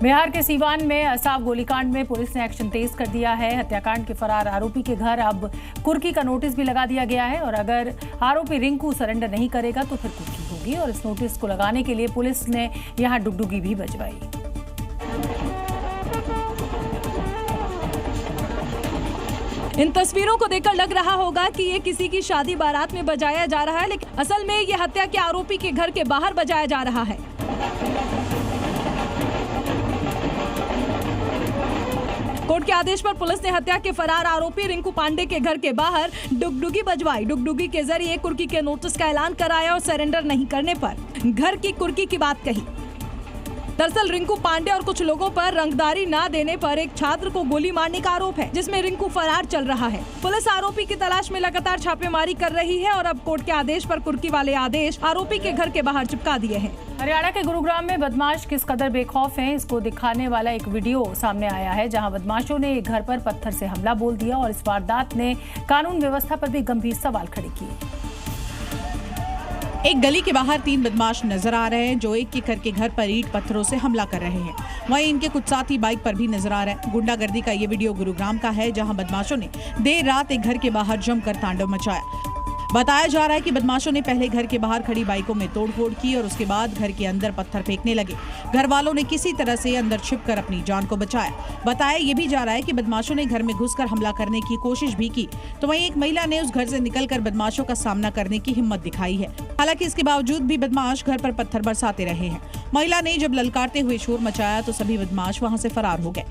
बिहार के सीवान में असाव गोलीकांड में पुलिस ने एक्शन तेज कर दिया है। हत्याकांड के फरार आरोपी के घर अब कुर्की का नोटिस भी लगा दिया गया है और अगर आरोपी रिंकू सरेंडर नहीं करेगा तो फिर कुर्की होगी। और इस नोटिस को लगाने के लिए पुलिस ने यहां डुगडुगी भी बजवाई। इन तस्वीरों को देखकर लग रहा होगा कि ये किसी की शादी बारात में बजाया जा रहा है, लेकिन असल में ये हत्या के आरोपी के घर के बाहर बजाया जा रहा है। कोर्ट के आदेश पर पुलिस ने हत्या के फरार आरोपी रिंकू पांडे के घर के बाहर डुगडुगी बजवाई। डुगडुगी के जरिए कुर्की के नोटिस का ऐलान कराया और सरेंडर नहीं करने पर घर की कुर्की की बात कही। दरअसल रिंकू पांडे और कुछ लोगों पर रंगदारी न देने पर एक छात्र को गोली मारने का आरोप है, जिसमें रिंकू फरार चल रहा है। पुलिस आरोपी की तलाश में लगातार छापेमारी कर रही है और अब कोर्ट के आदेश पर कुर्की वाले आदेश आरोपी के घर के बाहर चिपका दिए हैं। हरियाणा के गुरुग्राम में बदमाश किस कदर बेखौफ हैं, इसको दिखाने वाला एक वीडियो सामने आया है, जहां बदमाशों ने एक घर पर पत्थर से हमला बोल दिया और इस वारदात ने कानून व्यवस्था पर भी गंभीर सवाल खड़े किए। एक गली के बाहर 3 बदमाश नजर आ रहे हैं जो एक एक करके घर पर ईंट पत्थरों से हमला कर रहे हैं। वहीं इनके कुछ साथी बाइक पर भी नजर आ रहे हैं। गुंडागर्दी का ये वीडियो गुरुग्राम का है, जहां बदमाशों ने देर रात एक घर के बाहर जमकर तांडव मचाया। बताया जा रहा है कि बदमाशों ने पहले घर के बाहर खड़ी बाइकों में तोड़फोड़ की और उसके बाद घर के अंदर पत्थर फेंकने लगे। घर वालों ने किसी तरह से अंदर छिपकर अपनी जान को बचाया। बताया ये भी जा रहा है कि बदमाशों ने घर में घुसकर हमला करने की कोशिश भी की, तो वहीं एक महिला ने उस घर से निकलकर बदमाशों का सामना करने की हिम्मत दिखाई है। हालांकि इसके बावजूद भी बदमाश घर पर पत्थर बरसाते रहे हैं। महिला ने जब ललकारते हुए शोर मचाया तो सभी बदमाश वहां से फरार हो गए।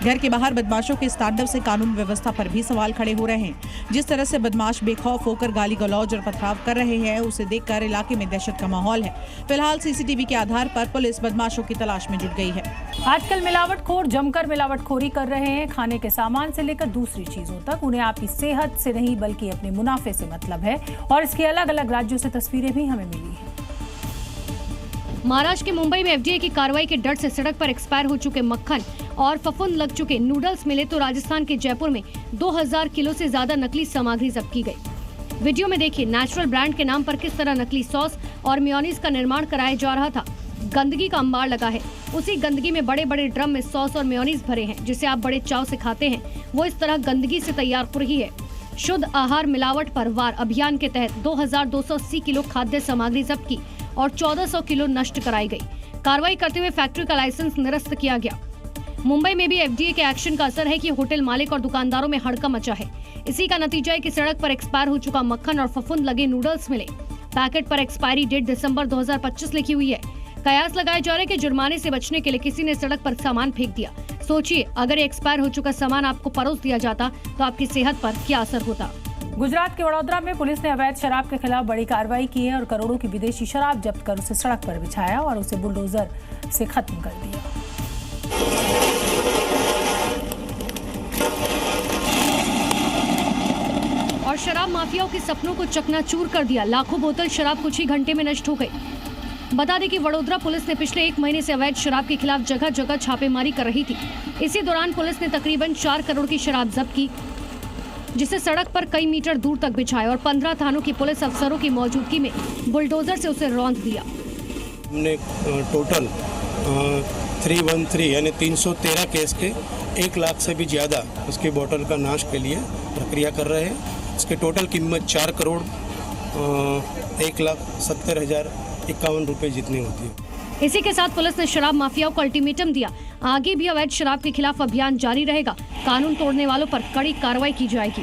घर के बाहर बदमाशों के इस तांडव से कानून व्यवस्था पर भी सवाल खड़े हो रहे हैं। जिस तरह से बदमाश बेखौफ होकर गाली गलौज और पथराव कर रहे हैं, उसे देखकर इलाके में दहशत का माहौल है। फिलहाल सीसीटीवी के आधार पर पुलिस बदमाशों की तलाश में जुट गई है। आजकल मिलावटखोर जमकर मिलावटखोरी कर रहे हैं। खाने के सामान से लेकर दूसरी चीजों तक उन्हें आपकी सेहत से नहीं बल्कि अपने मुनाफे से मतलब है और इसकी अलग अलग राज्यों से तस्वीरें भी हमें मिली है। महाराष्ट्र के मुंबई में एफडीए की कार्रवाई के डर से सड़क पर एक्सपायर हो चुके मक्खन और फफूंद लग चुके नूडल्स मिले, तो राजस्थान के जयपुर में 2000 किलो से ज्यादा नकली सामग्री जब्त की गई। वीडियो में देखिए नेचुरल ब्रांड के नाम पर किस तरह नकली सॉस और मेयोनीज का निर्माण कराया जा रहा था। गंदगी का अंबार लगा है। उसी गंदगी में बड़े बड़े ड्रम में सॉस और मेयोनीज भरे हैं, जिसे आप बड़े चाव से खाते हैं। वो इस तरह गंदगी से तैयार हो रही है। शुद्ध आहार मिलावट पर वार अभियान के तहत 2280 किलो खाद्य सामग्री जब्त की और 1400 किलो नष्ट कराई गई। कार्रवाई करते हुए फैक्ट्री का लाइसेंस निरस्त किया गया। मुंबई में भी एफडीए के एक्शन का असर है कि होटल मालिक और दुकानदारों में हड़कंप मचा है। इसी का नतीजा है कि सड़क पर एक्सपायर हो चुका मक्खन और फफूंद लगे नूडल्स मिले। पैकेट पर एक्सपायरी डेट दिसंबर 2025 लिखी हुई है। कयास लगाए जा रहे कि जुर्माने से बचने के लिए किसी ने सड़क पर सामान फेंक दिया। सोचिए, अगर एक्सपायर हो चुका सामान आपको परोस दिया जाता तो आपकी सेहत पर क्या असर होता। गुजरात के वडोदरा में पुलिस ने अवैध शराब के खिलाफ बड़ी कार्रवाई की है और करोड़ों की विदेशी शराब जब्त कर उसे सड़क पर बिछाया और उसे बुलडोजर से खत्म कर दिया। और शराब माफियाओं के सपनों को चकनाचूर कर दिया। लाखों बोतल शराब कुछ ही घंटे में नष्ट हो गई। बता दें कि वडोदरा पुलिस ने पिछले 1 महीने से अवैध शराब के खिलाफ जगह जगह छापेमारी कर रही थी। इसी दौरान पुलिस ने तकरीबन 4 करोड़ की शराब जब्त की, जिसे सड़क पर कई मीटर दूर तक बिछाया और 15 थानों की पुलिस अफसरों की मौजूदगी में बुलडोजर से उसे रौंद दिया। हमने टोटल 313 यानी 313 केस के 1 लाख से भी ज़्यादा उसकी बोतल का नाश के लिए प्रक्रिया कर रहे हैं। इसकी टोटल कीमत 4 करोड़ 1,70,51 रुपये जितनी होती है। इसी के साथ पुलिस ने शराब माफियाओं को अल्टीमेटम दिया। आगे भी अवैध शराब के खिलाफ अभियान जारी रहेगा। कानून तोड़ने वालों पर कड़ी कार्रवाई की जाएगी।